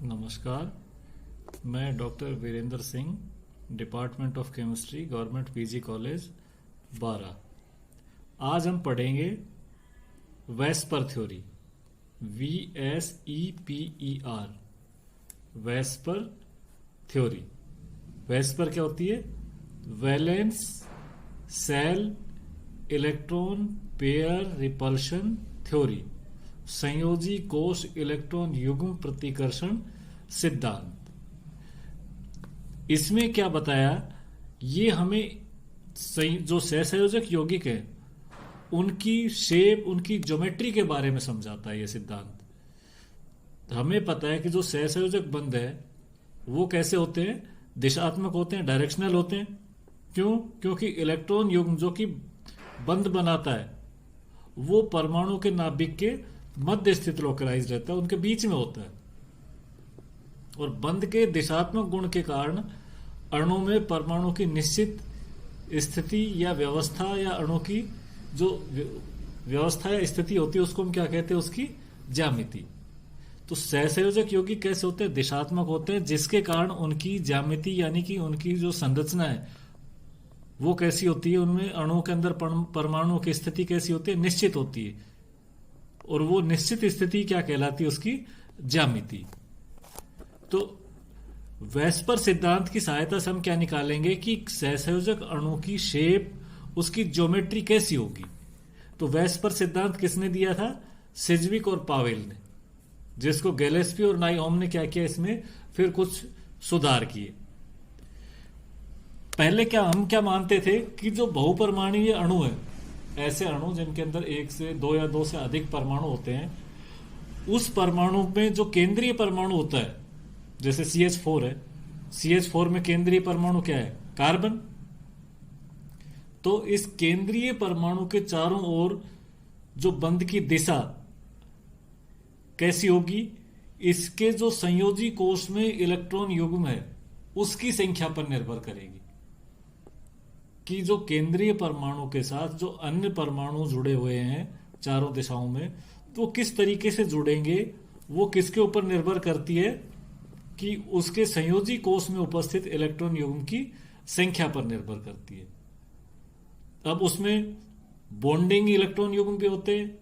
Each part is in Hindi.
नमस्कार। मैं doctor Virendra Singh, department of chemistry, government PG college, Bara. आज हम पढ़ेंगे vesper theory, VSEPER, vesper theory. Vesper क्या होती है? Valence shell electron pair repulsion theory, संयोजी कोश इलेक्ट्रॉन युग्म प्रतिकर्षण सिद्धांत। इसमें क्या बताया? ये हमें जो सहसंयोजक यौगिक है उनकी शेप, उनकी ज्योमेट्री के बारे में समझाता है ये सिद्धांत। हमें पता है कि जो सहसंयोजक बंध है वो कैसे होते हैं? दिशात्मक होते हैं, डायरेक्शनल होते हैं। क्यों? क्योंकि इलेक्ट्रॉन युग्म जो कि बंध बनाता है वो परमाणु के नाभिक के मध्य स्थित लोकलाइज रहता है, उनके बीच में होता है। और बंध के दिशात्मक गुण के कारण अणु में परमाणु की निश्चित स्थिति या व्यवस्था, या अणु की जो व्यवस्था या स्थिति होती है उसको हम क्या कहते हैं? उसकी ज्यामिति। तो सहसंयोजक यौगिक कैसे होते हैं? दिशात्मक होते हैं, जिसके कारण उनकी ज्यामिति यानी कि उनकी जो संरचना है वो कैसी होती है? उनमें अणु के अंदर परमाणु की स्थिति कैसी होती है? निश्चित होती है। और वो निश्चित स्थिति क्या कहलाती है? उसकी ज्यामिति। तो वेस्पर सिद्धांत की सहायता से हम क्या निकालेंगे कि सहसंयोजक अणु की शेप, उसकी ज्योमेट्री कैसी होगी। तो वेस्पर सिद्धांत किसने दिया था? सिज्विक और पावेल ने, जिसको गैलेस्पी और नाइओम ने क्या किया? इसमें फिर कुछ सुधार किए। पहले हम क्या मानते थे कि जो बहुपरमाणुीय अणु है, ऐसे अणु जिनके अंदर एक से दो या दो से अधिक परमाणु होते हैं, उस परमाणु में जो केंद्रीय परमाणु होता है, जैसे CH4 है, CH4 में केंद्रीय परमाणु क्या है? कार्बन। तो इस केंद्रीय परमाणु के चारों ओर जो बंध की दिशा कैसी होगी? इसके जो संयोजी कोश में इलेक्ट्रॉन युग्म है उसकी संख्या पर निर्भर करेगी कि जो केंद्रीय परमाणु के साथ जो अन्य परमाणु जुड़े हुए हैं चारों दिशाओं में, तो किस तरीके से जुड़ेंगे वो किसके ऊपर निर्भर करती है? कि उसके संयोजी कोश में उपस्थित इलेक्ट्रॉन युग्म की संख्या पर निर्भर करती है। अब उसमें बॉन्डिंग इलेक्ट्रॉन युग्म भी होते हैं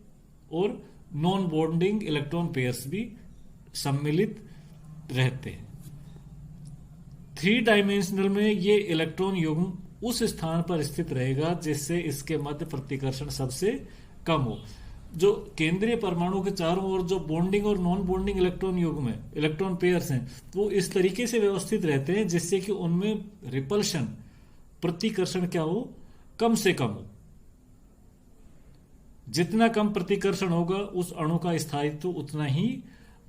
और नॉन बॉन्डिंग इलेक्ट्रॉन पेयर्स भी सम्मिलित रहते हैं। 3 डायमेंशनल में ये इलेक्ट्रॉन युग्म उस स्थान पर स्थित रहेगा जिससे इसके मध्य प्रतिकर्षण सबसे कम हो। जो केंद्रीय परमाणु के चारों ओर जो बॉन्डिंग और नॉन बॉन्डिंग इलेक्ट्रॉन युग्म है, इलेक्ट्रॉन पेयर्स हैं, वो इस तरीके से व्यवस्थित रहते हैं जिससे कि उनमें रिपल्शन, प्रतिकर्षण क्या हो? कम से कम हो। जितना कम प्रतिकर्षण होगा उस अणु का स्थायित्व उतना ही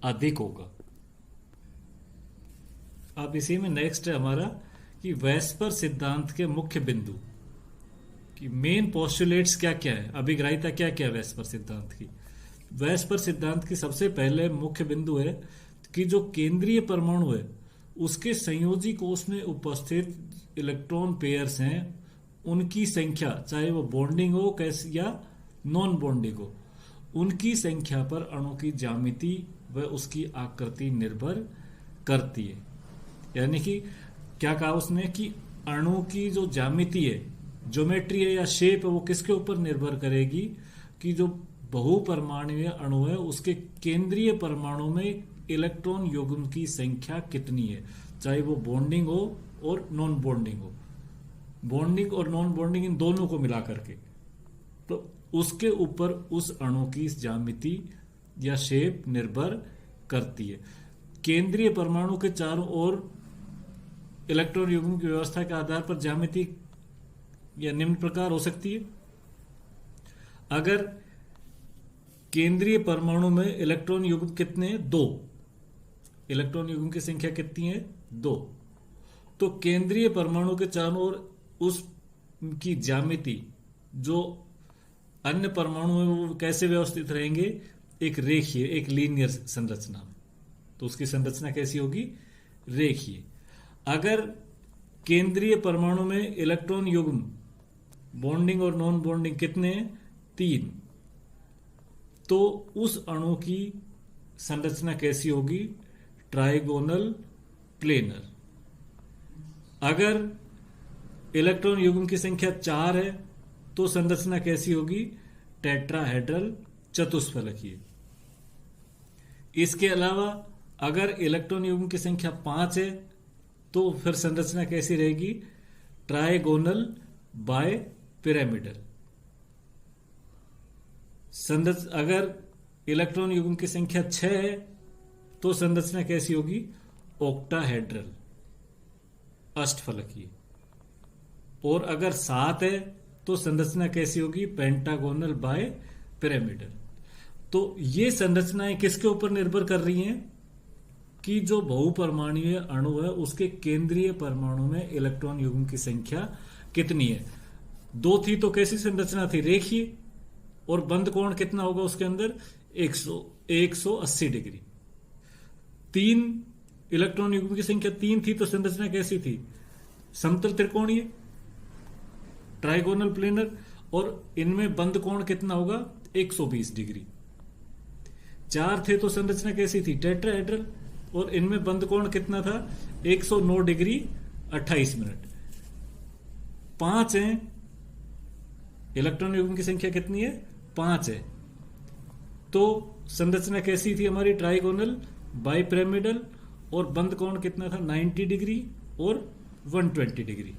अधिक होगा। अब इसी में नेक्स्ट है हमारा कि वेस्पर सिद्धांत के मुख्य बिंदु कि मेन पोस्टुलेट्स क्या क्या है, अभिग्राहिता क्या क्या है वेस्पर सिद्धांत की। वेस्पर सिद्धांत की सबसे पहले मुख्य बिंदु है कि जो केंद्रीय परमाणु है उसके संयोजी कोश में उपस्थित इलेक्ट्रॉन पेयर्स हैं, उनकी संख्या, चाहे वो बॉन्डिंग हो कैसे या नॉन बॉन्डिंग हो, उनकी संख्या पर अणु की ज्यामिति व उसकी आकृति निर्भर करती है। यानी कि क्या कहा उसने कि अणु की जो ज्यामिति है, ज्योमेट्री है या शेप है, वो किसके ऊपर निर्भर करेगी? कि जो बहुपरमाणुीय अणु है उसके केंद्रीय परमाणु में इलेक्ट्रॉन युग्म की संख्या कितनी है, चाहे वो बॉन्डिंग हो और नॉन बॉन्डिंग हो, बॉन्डिंग और नॉन बॉन्डिंग इन दोनों को मिला करके, तो उसके ऊपर उस अणु की ज्यामिति या शेप निर्भर करती है। केंद्रीय परमाणु के चारों ओर इलेक्ट्रॉन युग्म की व्यवस्था के आधार पर ज्यामिति या निम्न प्रकार हो सकती है। अगर केंद्रीय परमाणु में इलेक्ट्रॉन युग्म कितने हैं? 2। इलेक्ट्रॉन युग्म की संख्या कितनी है? 2। तो केंद्रीय परमाणु के चारों ओर उसकी ज्यामिति जो अन्य परमाणु है वो कैसे व्यवस्थित रहेंगे? एक रेखीय, एक लीनियर संरचना में। तो उसकी संरचना कैसी होगी? रेखीय। अगर केंद्रीय परमाणु में इलेक्ट्रॉन युग्म बॉन्डिंग और नॉन बॉन्डिंग कितने हैं? 3। तो उस अणु की संरचना कैसी होगी? Trigonal planar. अगर इलेक्ट्रॉन युग्म की संख्या 4 है तो संरचना कैसी होगी? टेट्राहेड्रल चतुष्फलकीय। इसके अलावा अगर इलेक्ट्रॉन युग्म की संख्या 5 है तो फिर संरचना कैसी रहेगी? Trigonal bipyramidal. अगर इलेक्ट्रॉन युग्म की संख्या 6 है तो संरचना कैसी होगी? ऑक्टाहेड्रल अष्टफलकीय। और अगर 7 है तो संरचना कैसी होगी? Pentagonal bipyramidal. तो ये संरचनाएं किसके ऊपर निर्भर कर रही हैं? कि जो बहुपरमाणुीय अणु है उसके केंद्रीय परमाणु में इलेक्ट्रॉन युग्म की संख्या कितनी है। 2 थी तो कैसी संरचना थी? रेखीय। और बंद कोण कितना होगा उसके अंदर? 180 डिग्री। 3 इलेक्ट्रॉन युग्म की संख्या 3 थी तो संरचना कैसी थी? समतल त्रिकोणीय ट्राइगोनल प्लेनर। और इनमें बंद कोण कितना होगा? 120 डिग्री। 4 थे तो संरचना कैसी थी? टेट्राहेड्रल। और इनमें बंद कोण कितना था? 109 डिग्री 28 मिनट। 5 है, इलेक्ट्रॉन युग्म की संख्या कितनी है? 5 है। तो संरचना कैसी थी हमारी? Trigonal bipyramidal. और बंद कोण कितना था? 90 डिग्री और 120 डिग्री।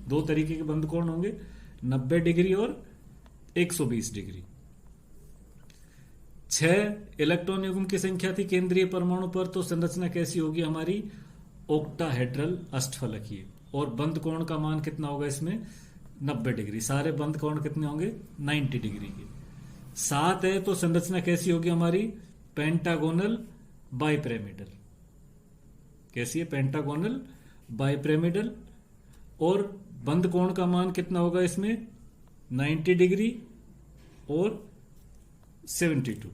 2 तरीके के बंद कोण होंगे, 90 डिग्री और 120 डिग्री। 6 इलेक्ट्रॉन युग्म की संख्या थी केंद्रीय परमाणु पर तो संरचना कैसी होगी हमारी? ऑक्टाहेड्रल अष्टफलकीय। और बंद कोण का मान कितना होगा इसमें? 90 डिग्री। सारे बंद कोण कितने होंगे? 90 डिग्री के। 7 है तो संरचना कैसी होगी हमारी? Pentagonal bipyramidal. कैसी है? Pentagonal bipyramidal. और बंद कोण का मान कितना होगा इसमें? 90 डिग्री और 72।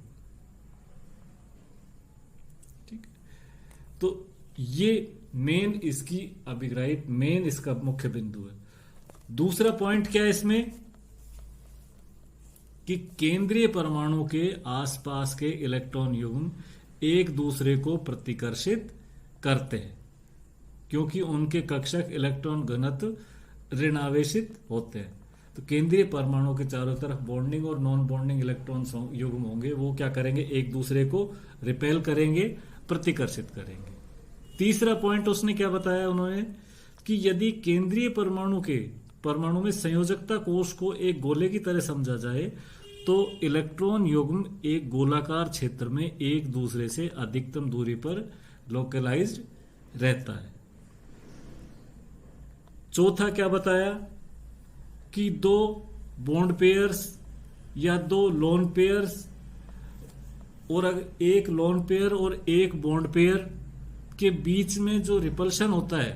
ठीक। तो ये मेन इसकी अभिग्राहित, मेन इसका मुख्य बिंदु है। दूसरा पॉइंट क्या है इसमें? कि केंद्रीय परमाणु के आसपास के इलेक्ट्रॉन युग्म एक दूसरे को प्रतिकर्षित करते हैं क्योंकि उनके कक्षक इलेक्ट्रॉन घनत्व ऋणावेशित होते हैं। तो केंद्रीय परमाणु के चारों तरफ बॉन्डिंग और नॉन बॉन्डिंग इलेक्ट्रॉन युग्म होंगे, वो क्या करेंगे? एक दूसरे को रिपेल करेंगे, प्रतिकर्षित करेंगे। तीसरा पॉइंट उसने क्या बताया उन्होंने? कि यदि केंद्रीय परमाणु में संयोजकता कोश को एक गोले की तरह समझा जाए तो इलेक्ट्रॉन युग्म एक गोलाकार क्षेत्र में एक दूसरे से अधिकतम दूरी पर लोकलाइज्ड रहता है। चौथा क्या बताया? कि 2 बॉन्ड पेयर्स या 2 लोन पेयर्स और एक लोन पेयर और एक बॉन्ड पेयर के बीच में जो रिपल्शन होता है,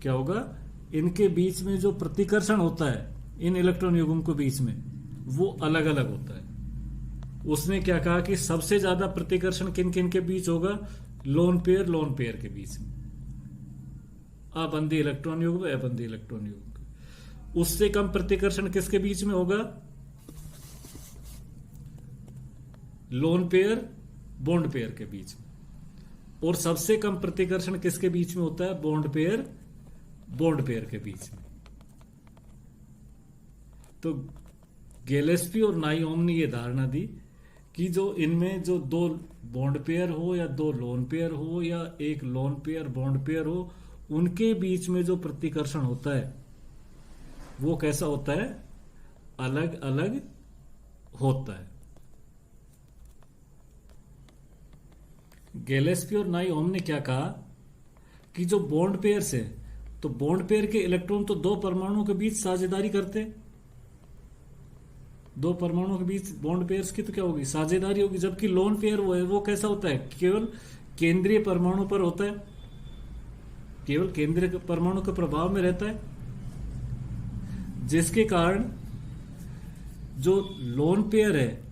क्या होगा? इनके बीच में जो प्रतिकर्षण होता है इन इलेक्ट्रॉन युग्म के बीच में, वो अलग अलग होता है। उसने क्या कहा कि सबसे ज्यादा प्रतिकर्षण किन किन के बीच होगा? लोन पेयर के बीच में। अबंधी इलेक्ट्रॉन युग्म, अबंधी इलेक्ट्रॉन युग्म। उससे कम प्रतिकर्षण किसके बीच में होगा? लोन पेयर बॉन्ड पेयर के बीच में। और सबसे कम प्रतिकर्षण किसके बीच में होता है? बॉन्ड पेयर के बीच में। तो गैलेस्पी और नाइओम ने यह धारणा दी कि जो इनमें जो 2 बॉन्ड पेयर हो या 2 लोन पेयर हो या एक लोन पेयर बॉन्ड पेयर हो, उनके बीच में जो प्रतिकर्षण होता है वो कैसा होता है? अलग अलग होता है। गैलेस्पी और नाइओम ने क्या कहा कि जो बॉन्ड पेयर्स है, तो बॉन्ड पेयर के इलेक्ट्रॉन तो 2 परमाणुओं के बीच साझेदारी करते हैं। 2 परमाणुओं के बीच बॉन्ड पेयर्स की तो क्या होगी? साझेदारी होगी। जबकि लोन पेयर वो कैसा होता है? केवल केंद्रीय परमाणु पर होता है, केवल केंद्रीय परमाणु के प्रभाव में रहता है, जिसके कारण जो लोन पेयर है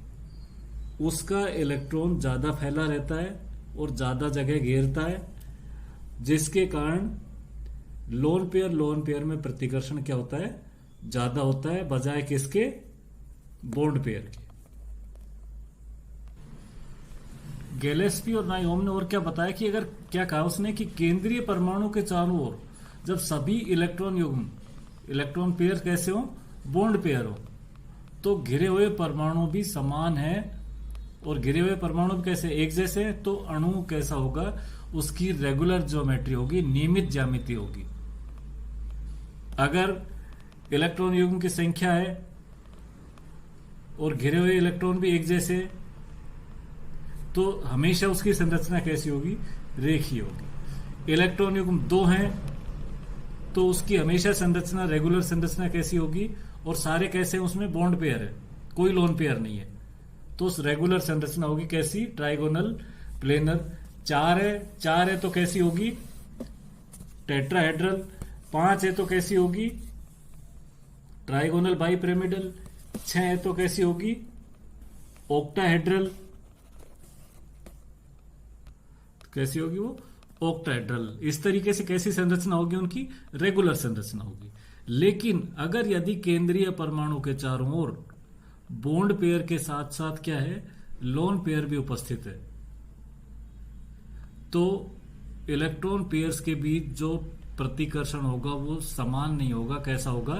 उसका इलेक्ट्रॉन ज्यादा फैला रहता है और ज्यादा जगह घेरता है, जिसके कारण लोन पेयर में प्रतिकर्षण क्या होता है? ज्यादा होता है बजाय किसके? बॉन्ड पेयर के। गैलेस्पी और नायोम ने और क्या बताया कि अगर क्या कहा उसने कि केंद्रीय परमाणु के चारों ओर जब सभी इलेक्ट्रॉन युग्म इलेक्ट्रॉन पेयर कैसे हो, बॉन्ड पेयर हो, तो घिरे हुए परमाणु भी समान है और घिरे हुए परमाणु भी कैसे एक जैसे हैं, तो अणु कैसा होगा, उसकी रेगुलर ज्योमेट्री होगी, नियमित ज्यामिति होगी। अगर इलेक्ट्रॉन युग्म की संख्या है और घिरे हुए इलेक्ट्रॉन भी एक जैसे, तो हमेशा उसकी संरचना कैसी होगी, रेखीय होगी। इलेक्ट्रॉन युग्म 2 हैं तो उसकी हमेशा संरचना रेगुलर संरचना कैसी होगी, और सारे कैसे हैं, उसमें बॉन्ड पेयर है, कोई लोन पेयर नहीं है, तो उस रेगुलर संरचना होगी कैसी, ट्राइगोनल प्लेनर। 4 है तो कैसी होगी, टेट्राहेड्रल। 5 है तो कैसी होगी, ट्राइगोनल बाइपिरामिडल। 6 है तो कैसी होगी, ऑक्टाहेड्रल। कैसी होगी वो, ऑक्टाहेड्रल। इस तरीके से कैसी संरचना होगी उनकी, रेगुलर संरचना होगी। लेकिन अगर यदि केंद्रीय परमाणु के चारों ओर बॉन्ड पेयर के साथ साथ क्या है, लोन पेयर भी उपस्थित है, तो इलेक्ट्रॉन पेयर्स के बीच जो प्रतिकर्षण होगा वो समान नहीं होगा। कैसा होगा,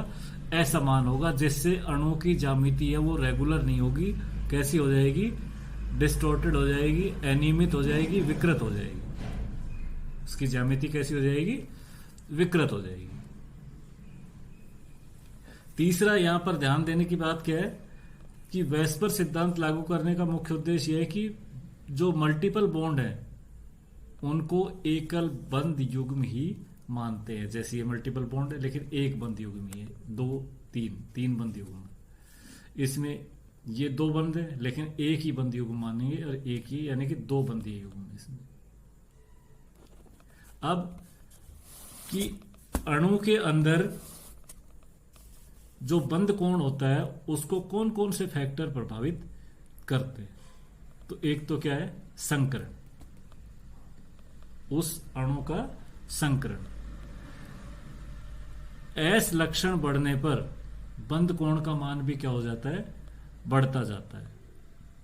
असमान होगा, जिससे अणु की ज्यामिति है वो रेगुलर नहीं होगी। कैसी हो जाएगी, डिस्टॉर्टेड हो जाएगी, अनियमित हो जाएगी, विकृत हो जाएगी। उसकी ज्यामिति कैसी हो जाएगी, विकृत हो जाएगी। तीसरा यहां पर ध्यान देने की बात क्या है कि वेस्पर सिद्धांत लागू करने का मुख्य उद्देश्य यह है कि जो मल्टीपल बॉन्ड है उनको एकल बंद युग्म ही मानते हैं। जैसे ये मल्टीपल बॉन्ड है लेकिन एक बंद युग्म ही है, 2 3 बंद युग्म है। इसमें ये 2 बंद है लेकिन एक ही बंद युग्म मानेंगे, और एक ही यानी कि 2 बंदीय युग्म है इसमें। अब कि अणु के अंदर जो बंद कोण होता है उसको कौन कौन से फैक्टर प्रभावित करते हैं, तो एक तो क्या है, संकरण, उस अणु का संकरण। एस लक्षण बढ़ने पर बंद कोण का मान भी क्या हो जाता है, बढ़ता जाता है।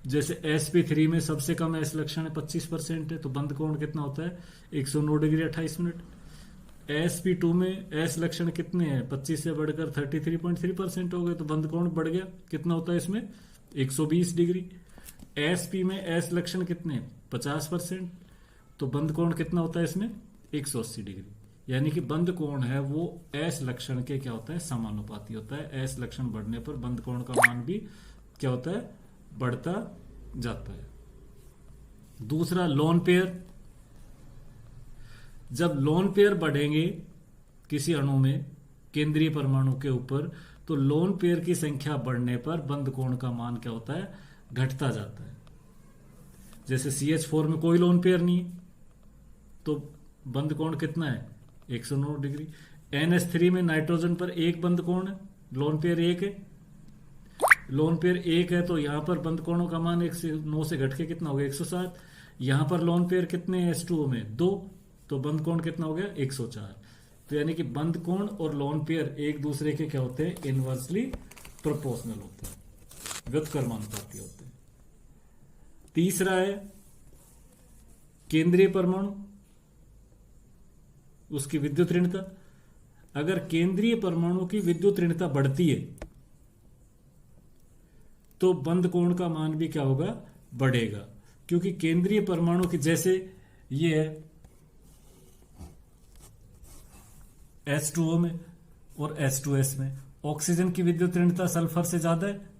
जैसे sp3 में सबसे कम एस लक्षण है 25% है, तो बंद कोण कितना होता है, 109 डिग्री 28 मिनट। sp2 में एस लक्षण कितने हैं, 25 से बढ़कर 33.3% हो गए, तो बंद कोण बढ़ गया, कितना होता है इसमें, 120 डिग्री। sp में एस लक्षण कितने हैं, 50%, तो बंद कोण कितना होता है इसमें, 180 डिग्री। यानी कि बंद कोण है वो एस लक्षण के क्या होता है, समानुपाती होता है। एस लक्षण बढ़ने पर बंद कोण का मान भी क्या होता है, बढ़ता जाता है। दूसरा लोन पेयर, जब लोन पेयर बढ़ेंगे किसी अणु में केंद्रीय परमाणु के ऊपर, तो लोन पेयर की संख्या बढ़ने पर बंद कोण का मान क्या होता है, घटता जाता है। जैसे CH4 में कोई लोन पेयर नहीं है तो बंद कोण कितना है, 109 डिग्री। NH3 में नाइट्रोजन पर एक बंद कोण है, लोन पेयर एक है। लोन पेयर एक है तो यहां पर बंद कोणों का मान 109 से घट के कितना हो गया, 107। यहां पर लोन पेयर कितने हैं H2O में, 2, तो बंद कोण कितना हो गया, 104। तो यानी कि बंद कोण और लोन पेयर एक दूसरे के क्या होते हैं, इनवर्सली प्रोपोर्शनल होते हैं, व्युत्क्रमानुपाती होते हैं। तीसरा है केंद्रीय परमाणु, उसकी विद्युत ऋणता। अगर केंद्रीय परमाणु की विद्युत ऋणता बढ़ती है तो बंद कोण का मान भी क्या होगा, बढ़ेगा, क्योंकि केंद्रीय परमाणु की, जैसे ये है H2O में और H2S में ऑक्सीजन की विद्युत ऋणता सल्फर से ज्यादा है,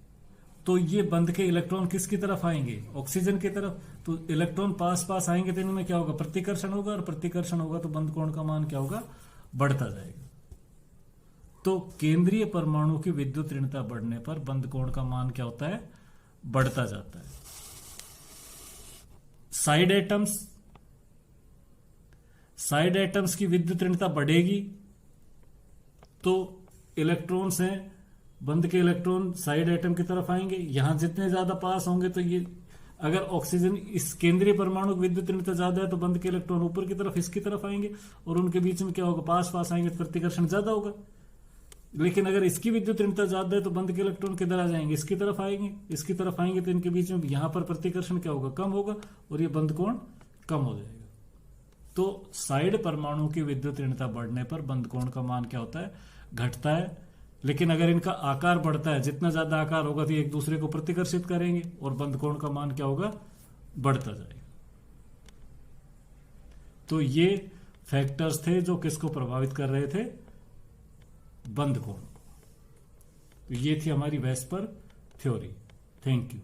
तो ये बंद के इलेक्ट्रॉन किसकी तरफ आएंगे, ऑक्सीजन की तरफ। तो इलेक्ट्रॉन पास पास आएंगे तो इनमें क्या होगा, प्रतिकर्षण होगा, और प्रतिकर्षण होगा तो बंद कोण का मान क्या होगा, बढ़ता जाएगा। तो केंद्रीय परमाणु की विद्युत ऋणता बढ़ने पर बंद कोण का मान क्या होता है, बढ़ता जाता है। साइड एटम्स की विद्युत ऋणता बढ़ेगी तो इलेक्ट्रॉन्स हैं, बंद के इलेक्ट्रॉन साइड एटम की तरफ आएंगे। यहां जितने ज्यादा पास होंगे तो ये, अगर ऑक्सीजन इस केंद्रीय परमाणु की विद्युत ऋणता ज्यादा है तो बंद के इलेक्ट्रॉन ऊपर की तरफ इसकी तरफ आएंगे, और उनके बीच में क्या होगा, पास पास आएंगे तो प्रतिकर्षण ज्यादा होगा। लेकिन अगर इसकी विद्युत ऋणता ज्यादा है तो बंद के इलेक्ट्रॉन किधर आ जाएंगे, इसकी तरफ आएंगे, इसकी तरफ आएंगे तो इनके बीच में यहां पर प्रतिकर्षण क्या होगा, कम होगा, और ये बंद कोण कम हो जाएगा। तो साइड परमाणु की विद्युत ऋणता बढ़ने पर बंद कोण का मान क्या होता है, घटता है। लेकिन अगर इनका आकार बढ़ता है, जितना ज्यादा आकार होगा तो एक दूसरे को प्रतिकर्षित करेंगे और बंद कोण का मान क्या होगा, बढ़ता जाएगा। तो ये फैक्टर्स थे जो किसको प्रभावित कर रहे थे, बंद कोण को। तो ये थी हमारी वेस्पर थ्योरी। Thank you.